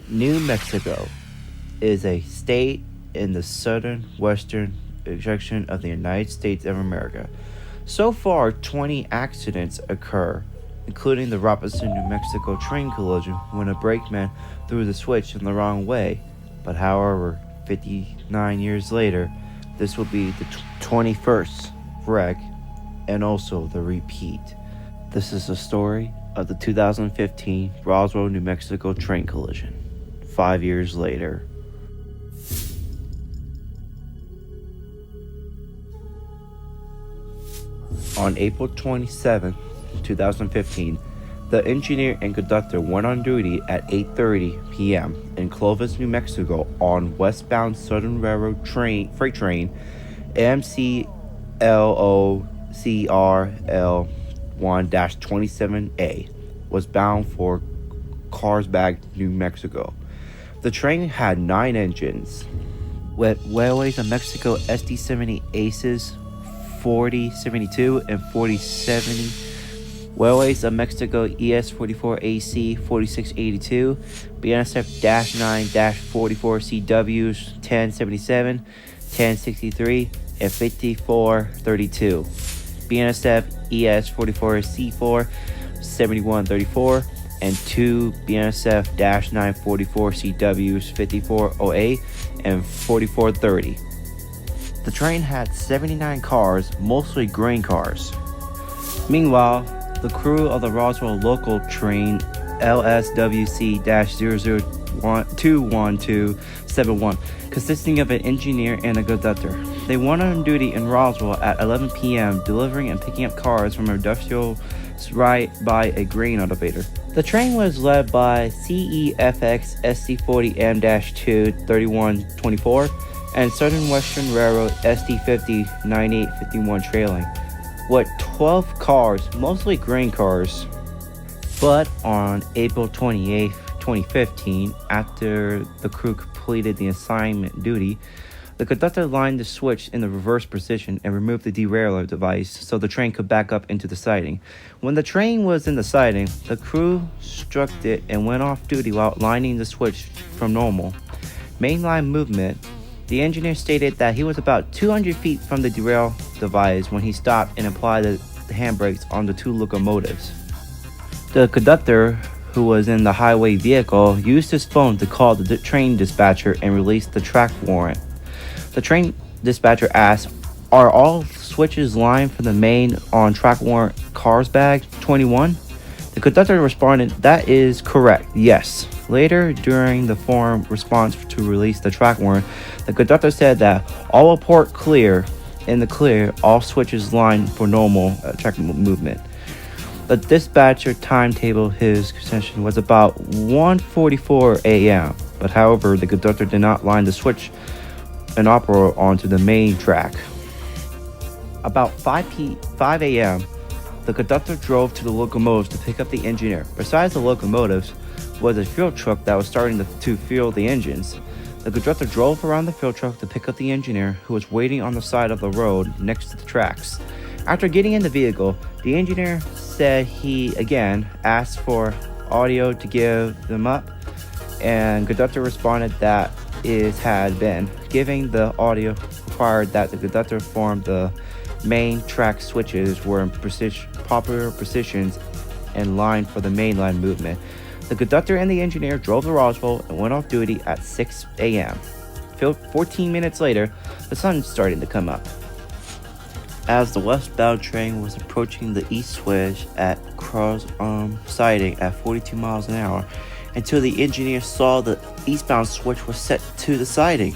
New Mexico is a state in the southern western section of the United States of America. So far, 20 accidents occur, including the Robinson, New Mexico train collision when a brakeman threw the switch in the wrong way. But however, 59 years later, this will be the 21st wreck and also the repeat. This is the story of the 2015 Roswell, New Mexico train collision. 5 years later. On April 27, 2015, the engineer and conductor went on duty at 8:30 p.m. in Clovis, New Mexico on westbound Southern Railroad freight train MCLOCRL 1-27A was bound for Carlsbad, New Mexico. The train had 9 engines, with Railways of Mexico SD70 Aces 4072 and 4070, Railways of Mexico ES44AC 4682, BNSF-9-44CWs 1077, 1063, and 5432, BNSF ES44C4 7134, and 2 BNSF-944CWs 5408 and 4430. The train had 79 cars, mostly grain cars. Meanwhile, the crew of the Roswell local train LSWC-0021271, consisting of an engineer and a conductor. They went on duty in Roswell at 11 p.m., delivering and picking up cars from industrial right by a grain elevator. The train was led by CEFX SC40M-2 3124 and Southern Western Railroad SD50 9851 trailing, with 12 cars, mostly grain cars. But on April 28, 2015, after the crew completed the assignment duty, the conductor lined the switch in the reverse position and removed the derailleur device so the train could back up into the siding. When the train was in the siding, the crew struck it and went off duty while lining the switch from normal mainline movement. The engineer stated that he was about 200 feet from the derail device when he stopped and applied the handbrakes on the 2 locomotives. The conductor, who was in the highway vehicle, used his phone to call the train dispatcher and release the track warrant. The train dispatcher asked, "Are all switches lined for the main on track warrant Carlsbad 21?" The conductor responded, "That is correct, yes." Later, during the forum response to release the track warrant, the conductor said that all report clear. In the clear, all switches lined for normal track movement. The dispatcher timetable his session was about 1:44 a.m., but however, the conductor did not line the switch and operator onto the main track. About 5 a.m., the conductor drove to the locomotives to pick up the engineer. Besides the locomotives was a fuel truck that was starting to fuel the engines. The conductor drove around the fuel truck to pick up the engineer, who was waiting on the side of the road next to the tracks. After getting in the vehicle, the engineer said he again asked for audio to give them up, and conductor responded that it had been. Giving the audio required that the conductor informed the main track switches were in proper positions and lined for the mainline movement. The conductor and the engineer drove to Roswell and went off duty at 6 a.m. 14 minutes later, the sun started to come up. As the westbound train was approaching the east switch at Cross siding at 42 miles an hour, until the engineer saw the eastbound switch was set to the siding.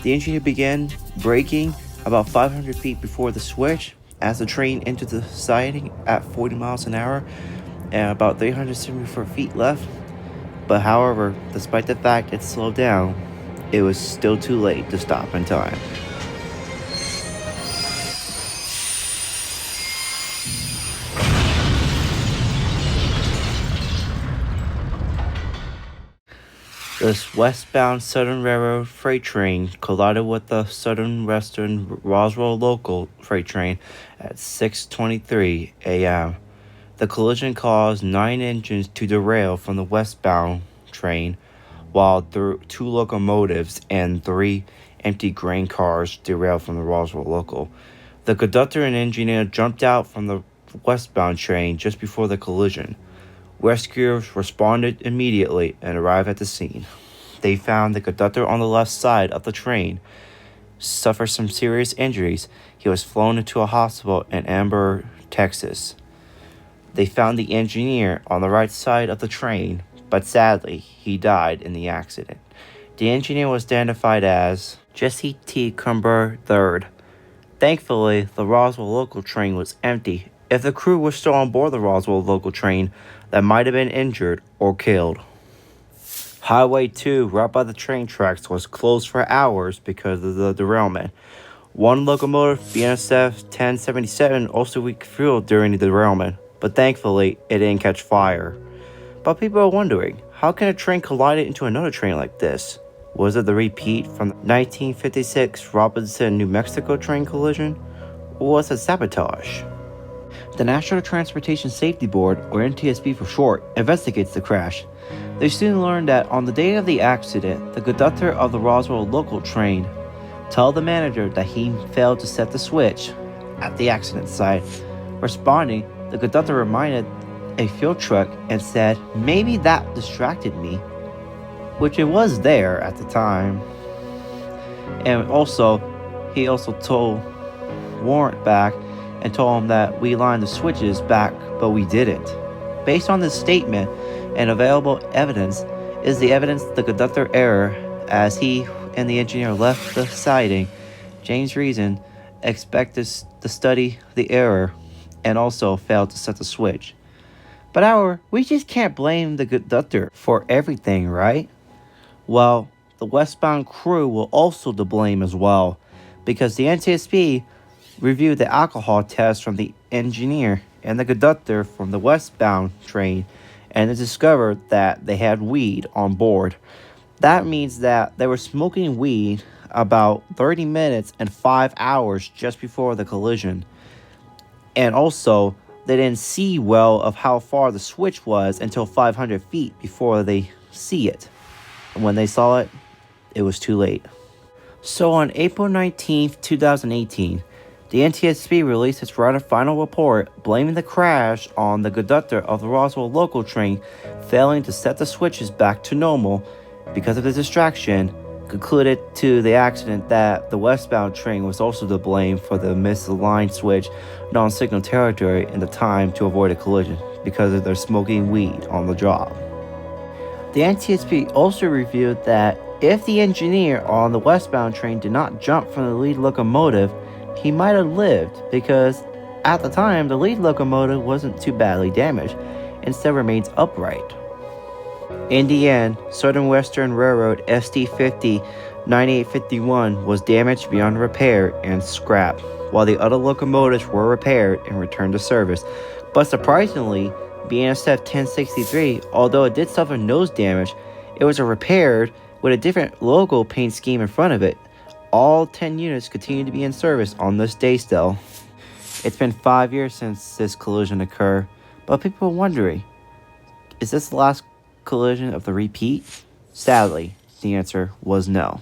The engineer began braking about 500 feet before the switch as the train entered the siding at 40 miles an hour and about 374 feet left. But however, despite the fact it slowed down, it was still too late to stop in time. This westbound Southern Railroad freight train collided with the Southern Western Roswell local freight train at 6:23 a.m. The collision caused 9 engines to derail from the westbound train, while two locomotives and 3 empty grain cars derailed from the Roswell local. The conductor and engineer jumped out from the westbound train just before the collision. Rescuers responded immediately and arrived at the scene. They found the conductor on the left side of the train suffered some serious injuries. He was flown into a hospital in Ambient, Texas. They found the engineer on the right side of the train, but sadly, he died in the accident. The engineer was identified as Jesse T. Cumber III. Thankfully, the Roswell local train was empty. If the crew was still on board the Roswell local train, they might have been injured or killed. Highway 2, right by the train tracks, was closed for hours because of the derailment. One locomotive, BNSF 1077, also refueled during the derailment, but thankfully, it didn't catch fire. But people are wondering, how can a train collide into another train like this? Was it the repeat from the 1956 Robinson, New Mexico train collision? Or was it sabotage? The National Transportation Safety Board, or NTSB for short, investigates the crash. They soon learned that on the day of the accident, the conductor of the Roswell local train told the manager that he failed to set the switch at the accident site. Responding, the conductor reminded a fuel truck and said, "Maybe that distracted me," which it was there at the time. And he also told Warrant back and told him that we lined the switches back, but we didn't. Based on this statement and available evidence is the evidence the conductor error as he and the engineer left the siding. James Reason expected to study the error and also failed to set the switch. But however, we just can't blame the conductor for everything, right? Well, the westbound crew will also to blame as well, because the NTSB reviewed the alcohol test from the engineer and the conductor from the westbound train, and it discovered that they had weed on board. That means that they were smoking weed about 30 minutes and 5 hours just before the collision. And also, they didn't see well of how far the switch was until 500 feet before they see it. And when they saw it, it was too late. So on April 19th, 2018, the NTSB released its final report blaming the crash on the conductor of the Roswell local train failing to set the switches back to normal because of the distraction. Concluded to the accident that the westbound train was also to blame for the misaligned switch non-signal territory in the time to avoid a collision because of their smoking weed on the job. The NTSB also reviewed that if the engineer on the westbound train did not jump from the lead locomotive, he might have lived because at the time the lead locomotive wasn't too badly damaged, instead remains upright. In the end, Southern Western Railroad ST-50 9851 was damaged beyond repair and scrapped, while the other locomotives were repaired and returned to service. But surprisingly, BNSF 1063, although it did suffer nose damage, it was repaired with a different logo paint scheme in front of it. All 10 units continue to be in service on this day still. It's been 5 years since this collision occurred, but people are wondering, is this the last collision of the repeat? Sadly, the answer was no.